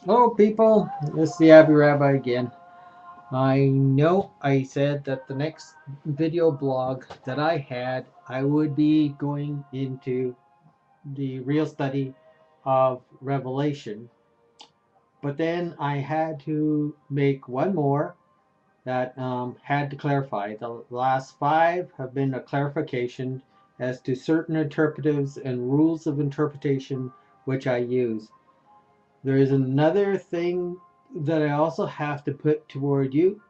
Hello, people. It's the Abbey Rabbi again. I know I said that the next video blog that I had, I would be going into the real study of Revelation, but then I had to make one more that had to clarify. The last five have been a clarification as to certain interpretives and rules of interpretation which I use. There is another thing that I also have to put toward you.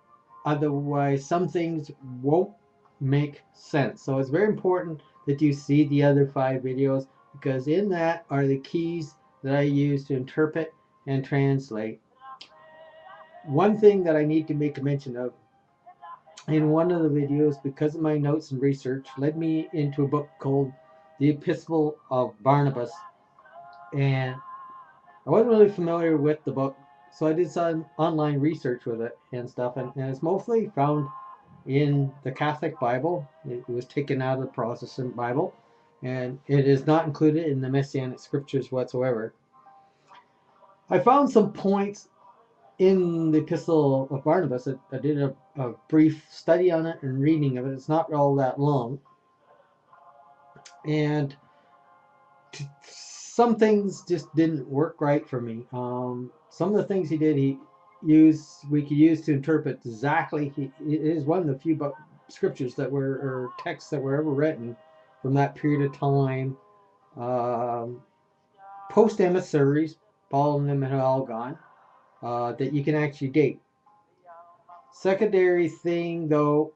Otherwise, some things won't make sense. So it's very important that you see the other five videos because in that are the keys that I use to interpret and translate. One thing that I need to make a mention of in one of the videos, because of my notes and research, led me into a book called The Epistle of Barnabas. And I wasn't really familiar with the book, so I did some online research with it and stuff, and it's mostly found in the Catholic Bible. It was taken out of the Protestant Bible, and it is not included in the Messianic scriptures whatsoever. I found some points in the Epistle of Barnabas. I did a brief study on it and reading of it. It's not all that long, and some things just didn't work right for me. Some of the things he did, we could use to interpret exactly. It is one of the few scriptures that were or texts that were ever written from that period of time. Um, Post emissaries, Paul and them had all gone. That you can actually date. Secondary thing though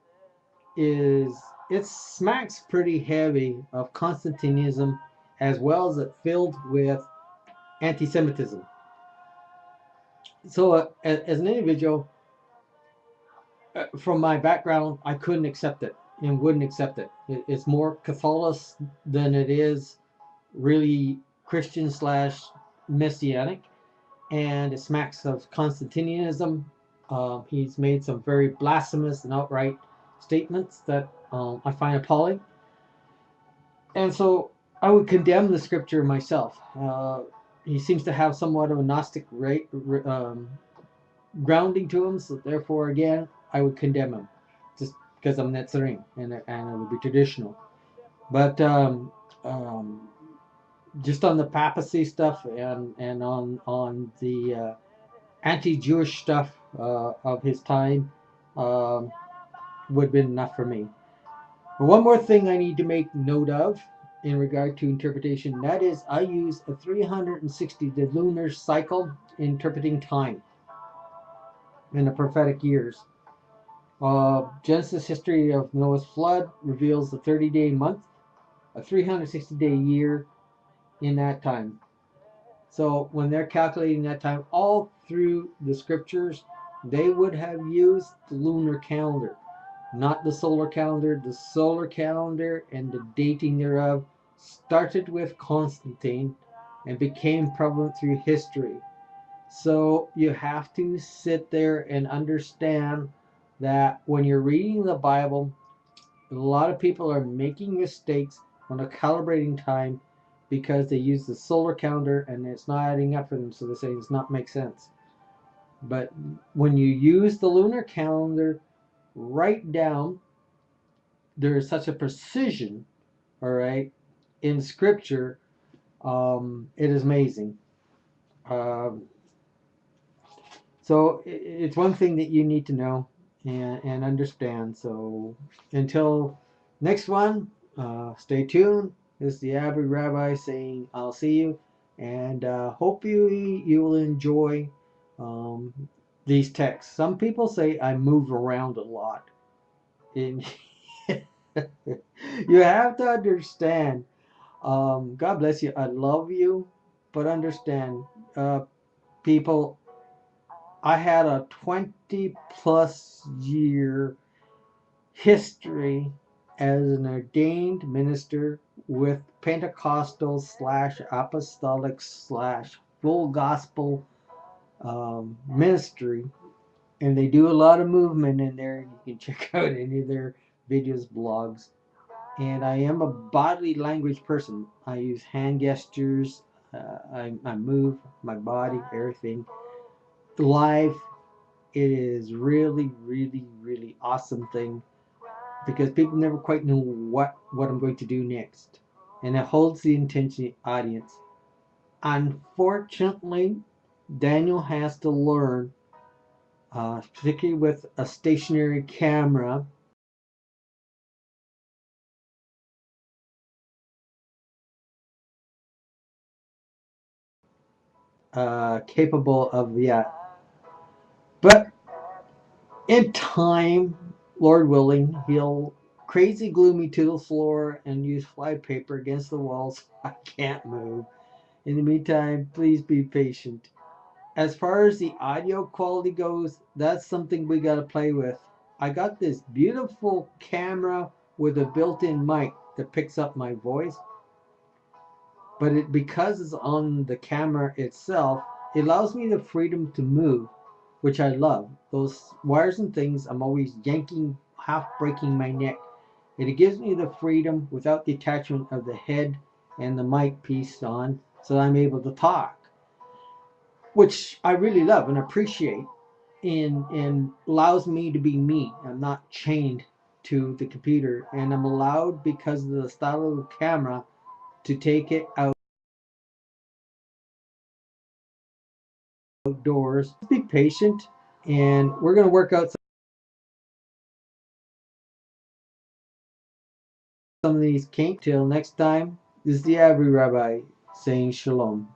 is it smacks pretty heavy of Constantinism as well as it filled with anti-Semitism. So, as an individual, from my background, I couldn't accept it and wouldn't accept it. It's more Catholic than it is really Christian slash Messianic, and it smacks of Constantinianism. He's made some very blasphemous and outright statements that I find appalling, and so I would condemn the scripture myself. He seems to have somewhat of a Gnostic grounding to him, so therefore, again, I would condemn him just because I'm Netzarim and it would be traditional. But just on the papacy stuff and on the anti-Jewish stuff of his time would have been enough for me. But one more thing I need to make note of in regard to interpretation, that is I use a 360 the lunar cycle interpreting time in the prophetic years. Genesis history of Noah's flood reveals the 30-day month, a 360-day year in that time. So when they're calculating that time all through the scriptures, they would have used the lunar calendar, not the solar calendar. The solar calendar and the dating thereof started with Constantine and became prevalent through history. So you have to sit there and understand that when you're reading the Bible, a lot of people are making mistakes when they're calibrating time because they use the solar calendar and it's not adding up for them, so they say it's not make sense. But when you use the lunar calendar, write down there is such a precision, all right, in Scripture. It is amazing. Um, so it's one thing that you need to know and understand. So until next one, stay tuned. This is the Abbey Rabbi saying, "I'll see you," and hope you will enjoy um, these texts. Some people say I move around a lot, and you have to understand. God bless you. I love you, but understand, uh, people. I had a 20 plus year history as an ordained minister with Pentecostal slash apostolic slash full gospel ministry. And they do a lot of movement in there. You can check out any of their videos, blogs. And I am a bodily language person. I use hand gestures. I move my body, everything. live, it is really, really, really awesome thing because people never quite know what I'm going to do next, and it holds the attention of the audience. Unfortunately, Daniel has to learn, particularly with a stationary camera, capable of that. But in time, Lord willing, he'll crazy glue me to the floor and use flypaper against the walls. I can't move. In the meantime, please be patient. As far as the audio quality goes, that's something we got to play with. I got this beautiful camera with a built-in mic that picks up my voice, but because it's on the camera itself, it allows me the freedom to move, which I love. Those wires and things, I'm always yanking, half breaking my neck. And it gives me the freedom without the attachment of the head and the mic piece on, so I'm able to talk, which I really love and appreciate, and allows me to be me. I'm not chained to the computer, and I'm allowed, because of the style of the camera, to take it outdoors. Be patient, and we're going to work out some of these kinks. Till next time, this is the Abbey Rabbi saying shalom.